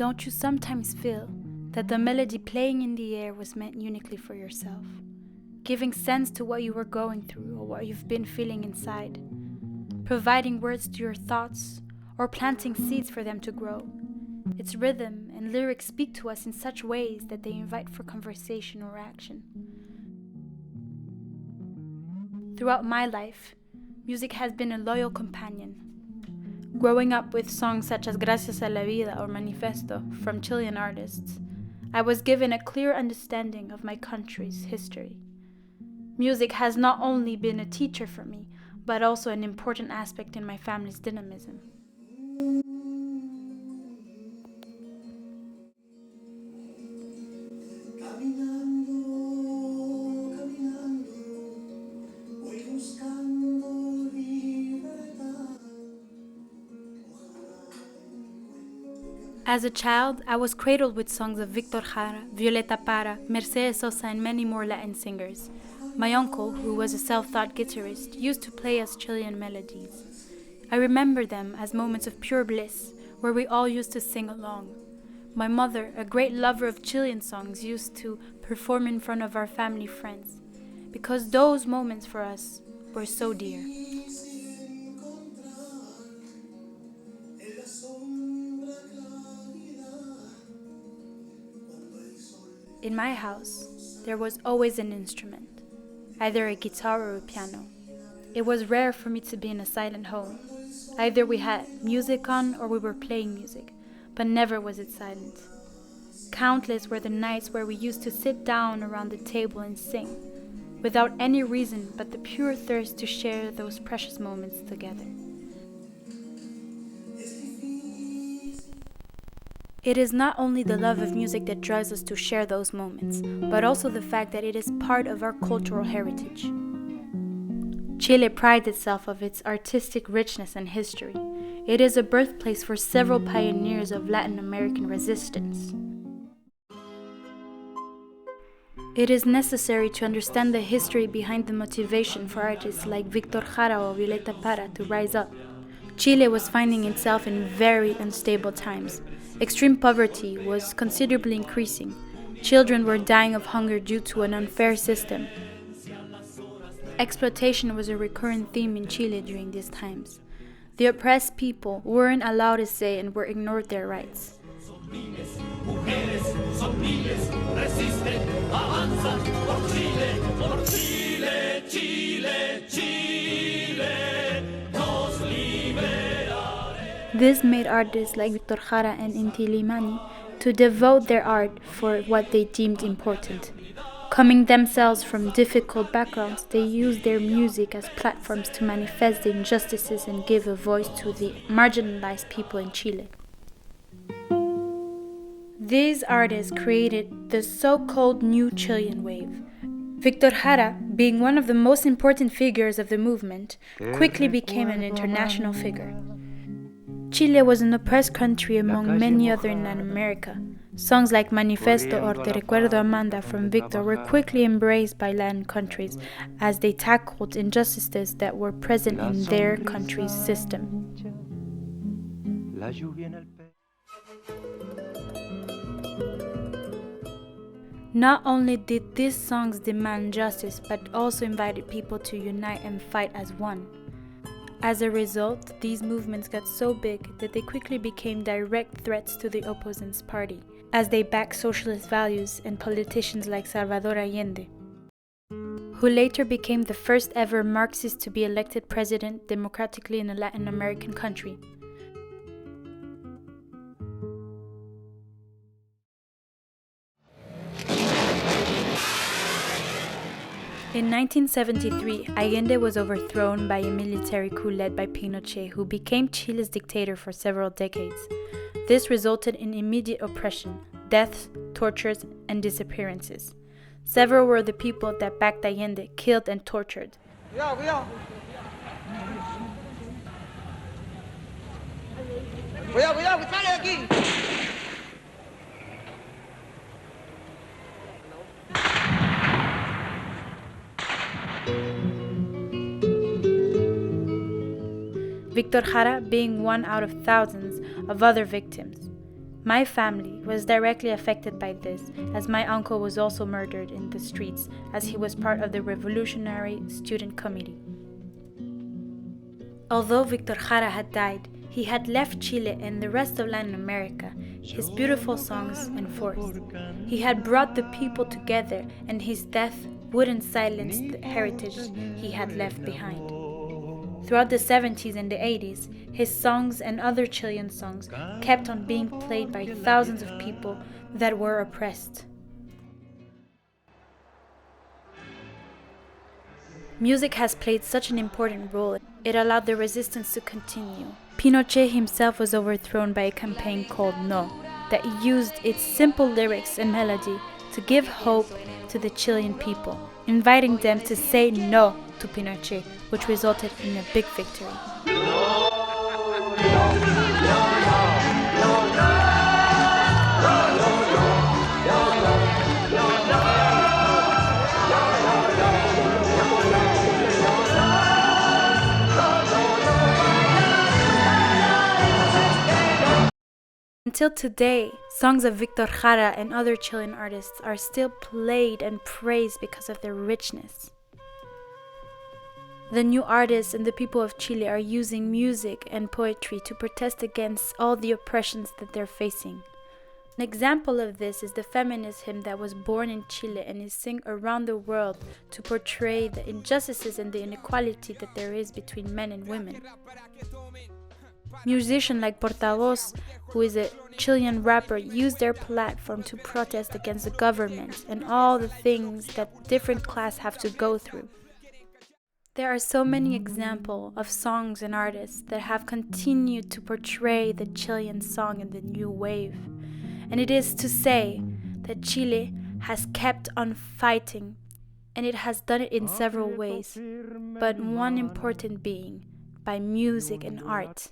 Don't you sometimes feel that the melody playing in the air was meant uniquely for yourself, giving sense to what you were going through or what you've been feeling inside, providing words to your thoughts or planting seeds for them to grow? Its rhythm and lyrics speak to us in such ways that they invite for conversation or action. Throughout my life, music has been a loyal companion. Growing up with songs such as Gracias a la Vida or Manifesto from Chilean artists, I was given a clear understanding of my country's history. Music has not only been a teacher for me, but also an important aspect in my family's dynamism. As a child, I was cradled with songs of Victor Jara, Violeta Parra, Mercedes Sosa, and many more Latin singers. My uncle, who was a self-taught guitarist, used to play us Chilean melodies. I remember them as moments of pure bliss, where we all used to sing along. My mother, a great lover of Chilean songs, used to perform in front of our family friends, because those moments for us were so dear. In my house, there was always an instrument, either a guitar or a piano. It was rare for me to be in a silent home. Either we had music on or we were playing music, but never was it silent. Countless were the nights where we used to sit down around the table and sing, without any reason but the pure thirst to share those precious moments together. It is not only the love of music that drives us to share those moments, but also the fact that it is part of our cultural heritage. Chile prides itself of its artistic richness and history. It is a birthplace for several pioneers of Latin American resistance. It is necessary to understand the history behind the motivation for artists like Victor Jara or Violeta Parra to rise up. Chile was finding itself in very unstable times. Extreme poverty was considerably increasing. Children were dying of hunger due to an unfair system. Exploitation was a recurrent theme in Chile during these times. The oppressed people weren't allowed to say and were ignored their rights. This made artists like Victor Jara and Inti Limani to devote their art for what they deemed important. Coming themselves from difficult backgrounds, they used their music as platforms to manifest the injustices and give a voice to the marginalized people in Chile. These artists created the so-called New Chilean Wave. Victor Jara, being one of the most important figures of the movement, quickly became an international figure. Chile was an oppressed country among many other in Latin America. Songs like Manifesto or Te Recuerdo Amanda from Victor were quickly embraced by Latin countries as they tackled injustices that were present in their country's system. Not only did these songs demand justice, but also invited people to unite and fight as one. As a result, these movements got so big that they quickly became direct threats to the opposing party, as they backed socialist values and politicians like Salvador Allende, who later became the first ever Marxist to be elected president democratically in a Latin American country. In 1973, Allende was overthrown by a military coup led by Pinochet, who became Chile's dictator for several decades. This resulted in immediate oppression, deaths, tortures, and disappearances. Several were the people that backed Allende, killed and tortured. Victor Jara being one out of thousands of other victims. My family was directly affected by this, as my uncle was also murdered in the streets, as he was part of the Revolutionary Student Committee. Although Victor Jara had died, he had left Chile and the rest of Latin America his beautiful songs and force. He had brought the people together, and his death wouldn't silence the heritage he had left behind. Throughout the 70s and the 80s, his songs and other Chilean songs kept on being played by thousands of people that were oppressed. Music has played such an important role. It allowed the resistance to continue. Pinochet himself was overthrown by a campaign called No, that used its simple lyrics and melody to give hope to the Chilean people, inviting them to say no to Pinochet, which resulted in a big victory. Until today, songs of Victor Jara and other Chilean artists are still played and praised because of their richness. The new artists and the people of Chile are using music and poetry to protest against all the oppressions that they're facing. An example of this is the feminist hymn that was born in Chile and is sung around the world to portray the injustices and the inequality that there is between men and women. Musicians like Portavoz, who is a Chilean rapper, use their platform to protest against the government and all the things that different classes have to go through. There are so many examples of songs and artists that have continued to portray the Chilean song in the new wave. And it is to say that Chile has kept on fighting, and it has done it in several ways, but one important being by music and art.